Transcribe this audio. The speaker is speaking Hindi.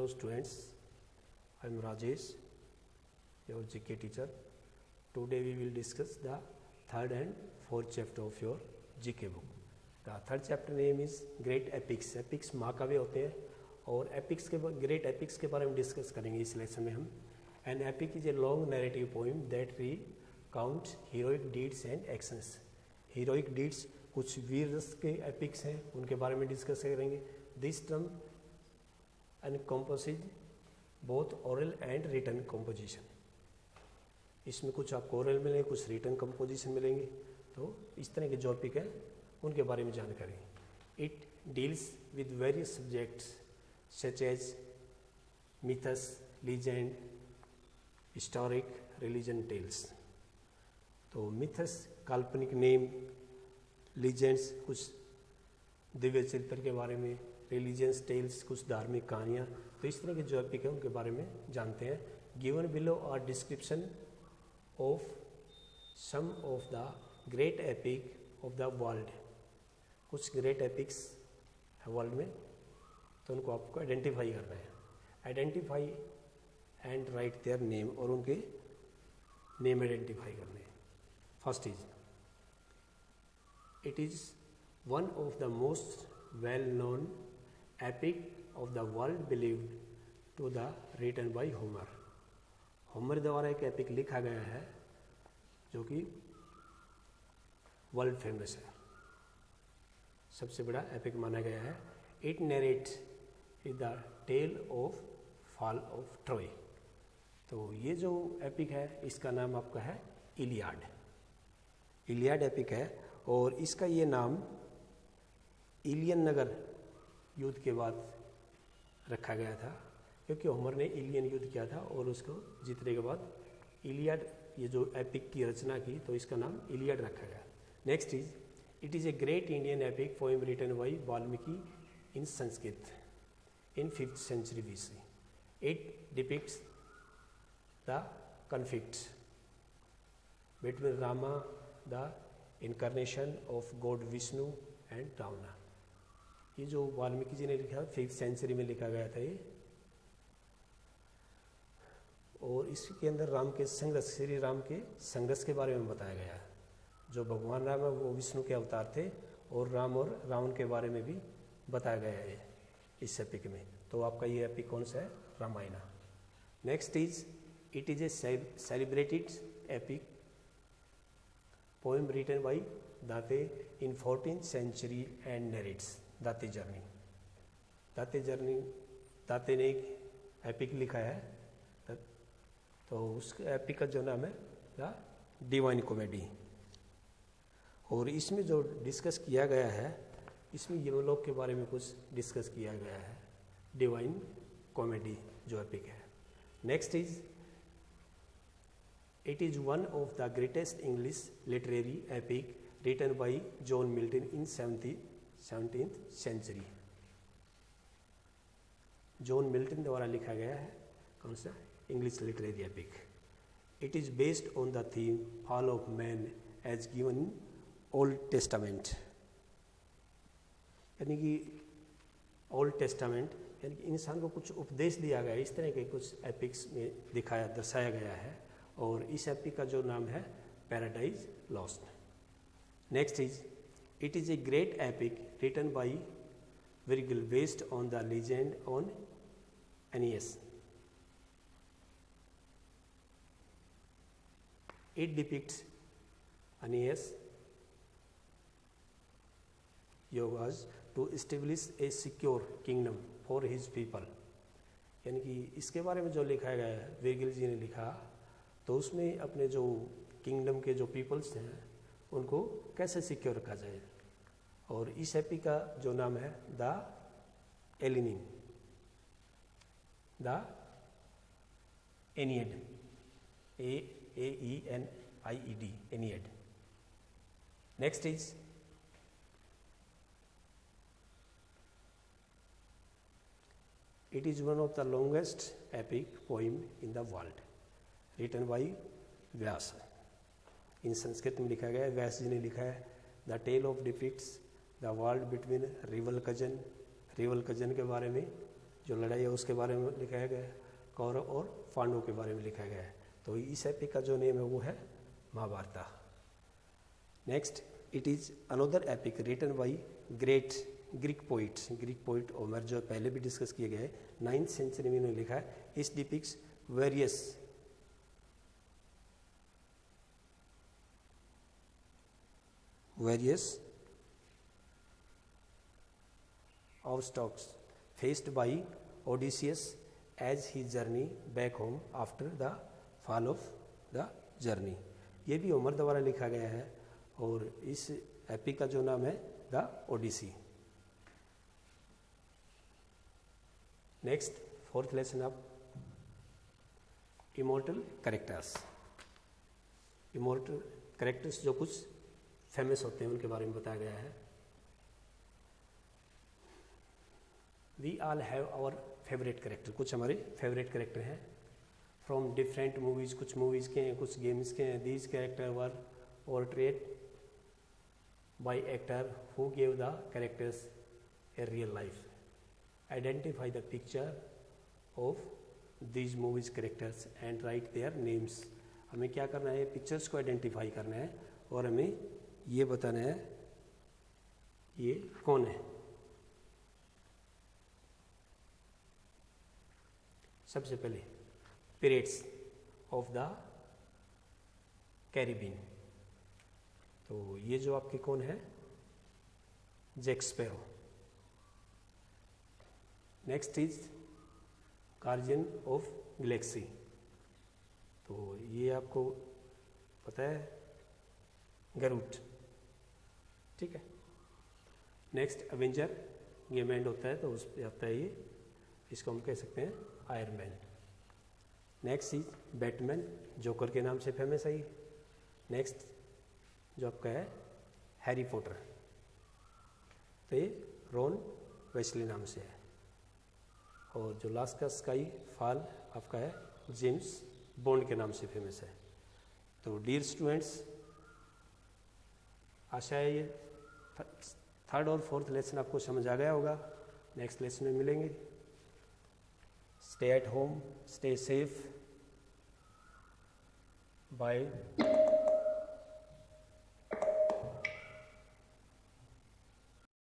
students, I am Rajesh, your GK teacher. Today we will discuss the third and fourth chapter of your GK book. The third chapter name is Great Epics. Epics महाकाव्य होते हैं और epics के great epics के बारे में डिस्कस करेंगे इस लेसन में हम. An epic is a long narrative poem that recounts heroic deeds and actions. Heroic deeds कुछ वीर रस के epics हैं, उनके बारे में डिस्कस करेंगे. This term encompasses both oral and written composition. इसमें कुछ आपको oral मिलेंगे, कुछ written composition मिलेंगे. तो इस तरह के जो टॉपिक है उनके बारे में जानकारी. It deals with various subjects such as myths, legend, historic, religion tales. तो myths काल्पनिक नेम, legends कुछ दिव्य चरित्र के बारे में, religions tales कुछ धार्मिक कहानियाँ. तो इस तरह के जो एपिक है उनके बारे में जानते हैं. Given below are description of some of the great epic of the world. कुछ great epics है वर्ल्ड में, तो उनको आपको आइडेंटिफाई करना है. Identify and write their name, और उनके नेम आइडेंटिफाई करने हैं. First is, it is one of the most well known epic of the world believed to the written by Homer. Homer द्वारा एक एपिक लिखा गया है जो कि वर्ल्ड फेमस है, सबसे बड़ा एपिक माना गया है. It narrates is the tale of fall of Troy. तो ये जो एपिक है इसका नाम आपका है इलियाड. इलियाड एपिक है और इसका ये नाम इलियन नगर युद्ध के बाद रखा गया था, क्योंकि होमर ने इलियन युद्ध किया था और उसको जीतने के बाद इलियाड ये जो एपिक की रचना की, तो इसका नाम इलियाड रखा गया. Next is, it is a great Indian epic poem written by Valmiki in Sanskrit in 5th century BC. It depicts the conflict between Rama, the incarnation of God Vishnu, and Ravana. ये जो वाल्मीकि जी ने लिखा 5th सेंचुरी में लिखा गया था ये, और इसके अंदर राम के संघर्ष, श्री राम के संघर्ष के बारे में बताया गया है. जो भगवान राम है वो विष्णु के अवतार थे, और राम और रावण के बारे में भी बताया गया है इस एपिक में. तो आपका ये एपिक कौन सा है? Ramayana. Next is, it is a celebrated epic poem written by दाते in 14th century and narrates दाते जर्नी. दाते ने एक एपिक लिखा है, तो उस एपिक का जो नाम है द डिवाइन कॉमेडी. और इसमें जो डिस्कस किया गया है, इसमें यमलोक के बारे में कुछ डिस्कस किया गया है, डिवाइन कॉमेडी जो एपिक है. Next is, it is one of the greatest English literary epic written by John Milton in 17th century. John Milton द्वारा लिखा गया है कौन सा English literary epic. It is based on the theme fall of man as given in Old Testament. यानी कि ओल्ड टेस्टामेंट, यानी कि इंसान को कुछ उपदेश दिया गया है, इस तरह के कुछ एपिक्स में दर्शाया गया है. और इस एपिक का जो नाम है Paradise Lost. Next is, it is a great epic written by Virgil based on the legend on Aeneas. It depicts Aeneas voyages to establish a secure kingdom for his people. यानी कि इसके बारे में जो लिखा गया है, वर्गिल जी ने लिखा, तो उसमें अपने जो किंगडम के जो पीपल्स हैं उनको कैसे सिक्योर रखा जाए. और इस एपिक का जो नाम है the alanine, the Aeneid, AENIED, Aeneid. Next is, it is one of the longest epic poem in the world written by Vyasa. In Sanskrit में लिखा गया है, व्यास जी ने लिखा है. The tale of depicts the world between rival cousin. Rival cousin के बारे में जो लड़ाई है उसके बारे में लिखाया गया है, कौरव और पांडवों के बारे में लिखा गया है। तो इस एपिक का जो नेम है वो है Mahabharata. Next, it is another epic written by great Greek poet Homer, जो पहले भी डिस्कस किए गए, 9th सेंचुरी में इन्होंने लिखा है। इस depicts various obstacles faced by Odysseus as he journey back home after the fall of the journey। ये भी होमर द्वारा लिखा गया है और इस एपिक का जो नाम है the Odyssey. Next, 4th lesson of immortal characters. Immortal characters जो कुछ फेमस होते हैं उनके बारे में बताया गया है। We all have our favourite character, कुछ हमारे फेवरेट कैरेक्टर हैं फ्रॉम डिफरेंट मूवीज़, कुछ मूवीज़ के हैं, कुछ गेम्स के हैं। These character were portrait by actor who gave the characters a real life. Identify the picture of these movies characters and write their names. हमें क्या करना है, पिक्चर्स को आइडेंटिफाई करना है और हमें ये बताना है ये कौन है। सबसे पहले पीरियड्स ऑफ द कैरिबियन, तो ये जो आपके कौन है, Jack Sparrow. Next is guardian of galaxy, तो ये आपको पता है गरुड, ठीक है। नेक्स्ट एवेंजर, गेम एंड होता है तो उस पर आता है ये, इसको हम कह सकते हैं iron man. Next is Batman, joker के नाम से फेमस है ये। नेक्स्ट जो आपका है हैरी पॉटर, तो ये रॉन वेस्ली नाम से है। और जो लास्ट का स्काई फॉल आपका है जेम्स बॉन्ड के नाम से फेमस है। तो डियर स्टूडेंट्स, आशा है ये 3rd और 4th लेसन आपको समझ आ गया होगा। नेक्स्ट लेसन में मिलेंगे। Stay at home, stay safe. Bye.